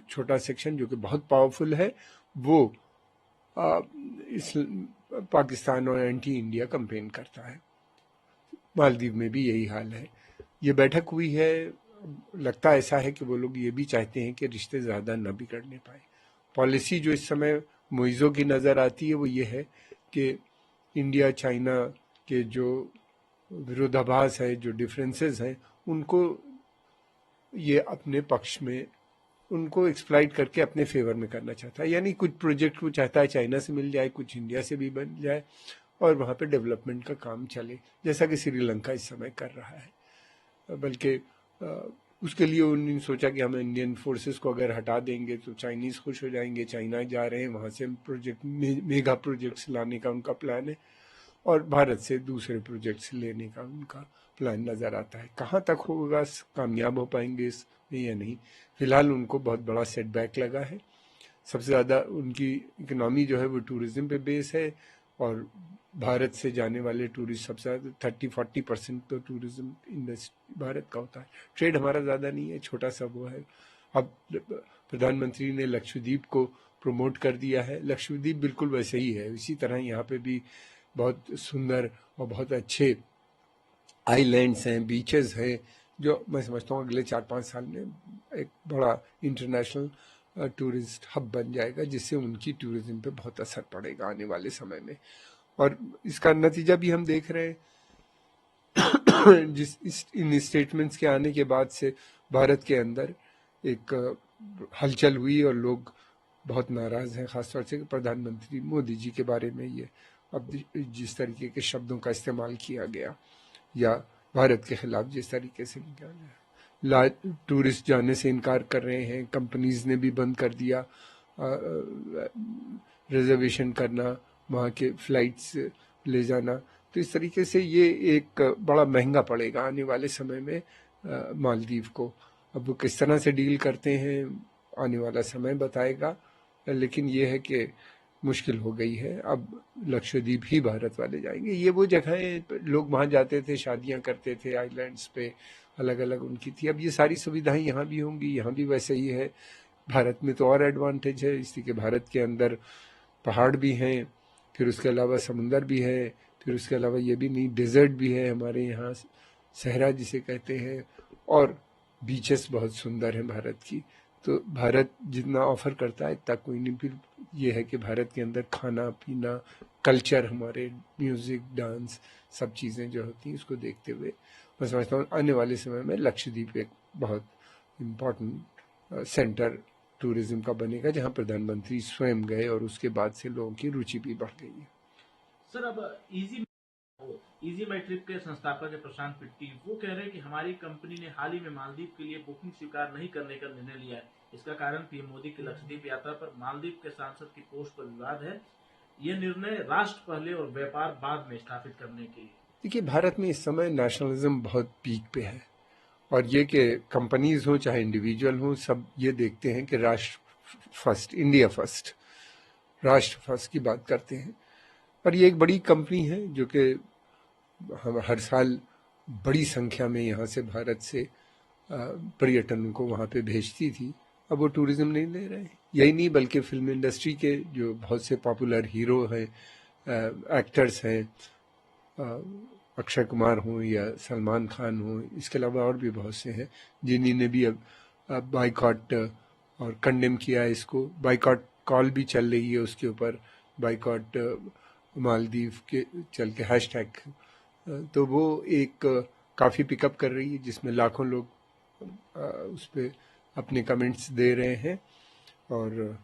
छोटा सेक्शन जो कि बहुत पावरफुल है, वो इस पाकिस्तान और एंटी इंडिया कैंपेन करता है। मालदीव में भी यही हाल है। ये बैठक हुई है, लगता ऐसा है कि वो लोग ये भी चाहते हैं कि रिश्ते ज़्यादा न बिगड़ने पाए। पॉलिसी जो इस समय मोइज़ो की नज़र आती है वो ये है कि इंडिया चाइना के जो विरोधाभास है, जो डिफरेंसेस हैं, उनको ये अपने पक्ष में, उनको एक्सप्लॉइट करके अपने फेवर में करना चाहता है। यानी कुछ प्रोजेक्ट वो चाहता है चाइना से मिल जाए, कुछ इंडिया से भी बन जाए और वहाँ पे डेवलपमेंट का काम चले, जैसा कि श्रीलंका इस समय कर रहा है। बल्कि उसके लिए उन्होंने सोचा कि हम इंडियन फोर्सेस को अगर हटा देंगे तो चाइनीज़ खुश हो जाएंगे, चाइना जा रहे हैं, वहाँ से प्रोजेक्ट मेगा प्रोजेक्ट्स लाने का उनका प्लान है और भारत से दूसरे प्रोजेक्ट्स लेने का उनका प्लान नज़र आता है। कहाँ तक होगा, कामयाब हो पाएंगे इसमें या नहीं, फिलहाल उनको बहुत बड़ा सेटबैक लगा है। सबसे ज़्यादा उनकी इकोनॉमी जो है वो टूरिज़्म पे बेस है और भारत से जाने वाले टूरिस्ट सबसे ज़्यादा 30-40% तो टूरिज़्म इंडस्ट्री भारत का होता है। ट्रेड हमारा ज़्यादा नहीं है, छोटा सा वो है। अब प्रधानमंत्री ने लक्षद्वीप को प्रमोट कर दिया है। लक्षद्वीप बिल्कुल वैसे ही है, इसी तरह यहाँ पे भी बहुत सुंदर और बहुत अच्छे आइलैंड्स हैं, बीचेस हैं, जो मैं समझता हूँ अगले 4-5 साल में एक बड़ा इंटरनेशनल टूरिस्ट हब बन जाएगा, जिससे उनकी टूरिज्म पे बहुत असर पड़ेगा आने वाले समय में। और इसका नतीजा भी हम देख रहे हैं। इन स्टेटमेंट्स के आने के बाद से भारत के अंदर एक हलचल हुई और लोग बहुत नाराज हैं, खासतौर से प्रधानमंत्री मोदी जी के बारे में। ये अब जिस तरीके के शब्दों का इस्तेमाल किया गया या भारत के खिलाफ जिस तरीके से किया गया, टूरिस्ट जाने से इनकार कर रहे हैं, कंपनीज ने भी बंद कर दिया रिजर्वेशन करना, वहाँ के फ्लाइट्स ले जाना। तो इस तरीके से ये एक बड़ा महंगा पड़ेगा आने वाले समय में मालदीव को। अब वो किस तरह से डील करते हैं आने वाला समय बताएगा, लेकिन ये है कि मुश्किल हो गई है। अब लक्षद्वीप ही भारत वाले जाएंगे। ये वो जगह लोग वहाँ जाते थे, शादियाँ करते थे, आइलैंड्स पे अलग अलग उनकी थी। अब ये सारी सुविधाएं यहाँ भी होंगी, यहाँ भी वैसे ही है। भारत में तो और एडवांटेज है इसलिए कि भारत के अंदर पहाड़ भी हैं, फिर उसके अलावा समुंदर भी है, फिर उसके अलावा ये भी नहीं, डेजर्ट भी है हमारे यहाँ, सहरा जिसे कहते हैं, और बीचेस बहुत सुंदर हैं भारत की। तो भारत जितना ऑफर करता है इतना कोई नहीं। फिर ये है कि भारत के अंदर खाना पीना, कल्चर, हमारे म्यूज़िक, डांस, सब चीज़ें जो होती हैं उसको देखते हुए मैं समझता हूँ आने वाले समय में लक्षद्वीप एक बहुत इम्पॉर्टेंट सेंटर टूरिज्म का बनेगा, जहाँ प्रधानमंत्री स्वयं गए और उसके बाद से लोगों की रुचि भी बढ़ गई है। सर, अब इजी माई ट्रिप के संस्थापक है प्रशांत पिट्टी, वो कह रहे हैं कि हमारी कंपनी ने हाल ही में मालदीव के लिए बुकिंग स्वीकार नहीं करने का निर्णय लिया है। इसका कारण पीएम मोदी की लक्षद्वीप यात्रा पर मालदीव के सांसद की पोस्ट पर विवाद है। यह निर्णय राष्ट्र पहले और व्यापार बाद में स्थापित करने के लिए। देखिए, भारत में इस समय नेशनलिज्म बहुत पीक पे है और ये कि कंपनीज हो चाहे इंडिविजुअल हो, सब ये देखते हैं कि राष्ट्र फर्स्ट, इंडिया फर्स्ट, राष्ट्र फर्स्ट की बात करते हैं। और ये एक बड़ी कंपनी है जो कि हम हर साल बड़ी संख्या में यहाँ से भारत से पर्यटन को वहाँ पे भेजती थी। अब वो टूरिज्म नहीं ले रहे हैं। यही नहीं बल्कि फिल्म इंडस्ट्री के जो बहुत से पॉपुलर हीरो हैं, एक्टर्स हैं, अक्षय कुमार हों या सलमान खान हों, इसके अलावा और भी बहुत से हैं जिन्होंने भी अब बाइकॉट और कंडेम किया है इसको। बाइकॉट कॉल भी चल रही है उसके ऊपर, बाइकॉट मालदीव के चल के हैशटैग, तो वो एक काफ़ी पिकअप कर रही है, जिसमें लाखों लोग उस पर अपने कमेंट्स दे रहे हैं और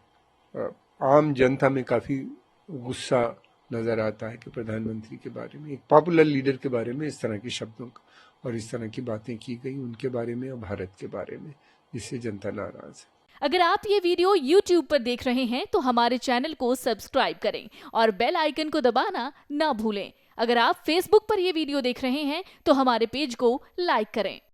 आम जनता में काफ़ी गुस्सा नज़र आता है कि प्रधानमंत्री के बारे में, एक पॉपुलर लीडर के बारे में इस तरह के शब्दों और इस तरह की बातें की गई उनके बारे में और भारत के बारे में, जिससे जनता नाराज़ है। अगर आप ये वीडियो YouTube पर देख रहे हैं तो हमारे चैनल को सब्सक्राइब करें और बेल आइकन को दबाना ना भूलें। अगर आप Facebook पर ये वीडियो देख रहे हैं तो हमारे पेज को लाइक करें।